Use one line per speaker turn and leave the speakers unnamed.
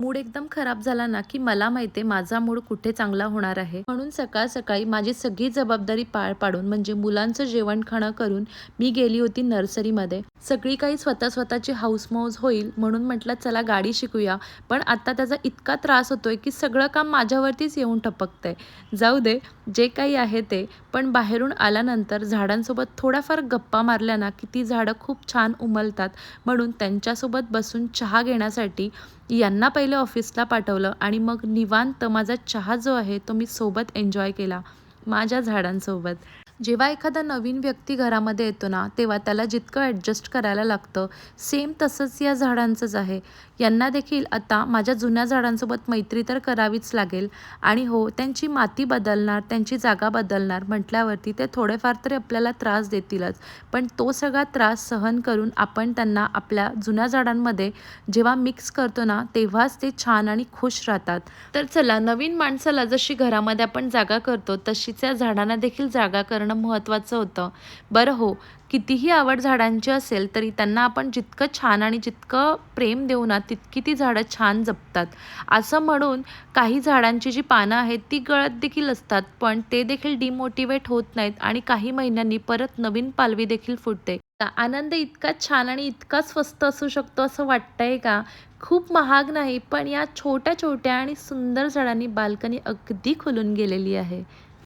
Mood एकदम खराब झाला ना, की मला माहिती आहे माझा मूड कुठे चांगला होणार आहे. म्हणून सकाळ-सकाळी माझी सगळी जबाबदारी पार पाडून म्हणजे मुलांचं जेवण-खाणं करून मी गेली होती नर्सरीमध्ये. सगळी काही स्वतःची हौस-मौज होईल म्हणून म्हटलं चला गाडी शिकूया. पण आता त्याचा इतका त्रास होतोय, की सगळं काम माझ्यावरतीच येऊन टपकतंय. जाऊ दे, जे काही आहे ते. पण बाहेरून आल्यानंतर झाडांसोबत थोड्याफार गप्पा मारल्या ना, की ती झाडं खूप छान उमलतात. म्हणून त्यांच्यासोबत बसून चहा घेण्यासाठी यांना पहिले ऑफिसला पाठवलं आणि मग निवांत माझा चहा जो आहे तो मी सोबत एन्जॉय केला माझ्या झाडांसोबत. जेव्हा एखादा नवीन व्यक्ती घरामध्ये येतो ना, तेव्हा त्याला जितकं ॲडजस्ट करायला लागतं, सेम तसंच या झाडांचंच आहे. यांना देखील आता माझ्या जुन्या झाडांसोबत मैत्री तर करावीच लागेल आणि हो, त्यांची माती बदलणार, त्यांची जागा बदलणार म्हटल्यावरती ते थोडेफार तरी आपल्याला त्रास देतीलच. पण तो सगळा त्रास सहन करून आपण त्यांना आपल्या जुन्या झाडांमध्ये जेव्हा मिक्स करतो ना, तेव्हाच ते छान आणि खुश राहतात. तर चला, नवीन माणसाला जशी घरामध्ये आपण जागा करतो, तशीच या झाडांना देखील जागा करणं महत्त्वाचं होतं. बरं हो, कितीही आवड झाडांची असेल, तरी त्यांना आपण जितकं छान आणि जितकं प्रेम देऊ ना, तितकी ती झाडं छान जपतात. असं म्हणून काही झाडांची जी पानं आहेत, ती गळत देखील असतात, पण ते देखील डिमोटिव्हेट होत नाहीत आणि काही महिन्यांनी परत नवीन पालवी देखील फुटते. आनंद इतका छान आणि इतका स्वस्त असू शकतो असं वाटतंय का? खूप महाग नाही, पण या छोट्या-छोट्या आणि सुंदर झाडांनी बाल्कनी अगदी खुलून गेलेली आहे.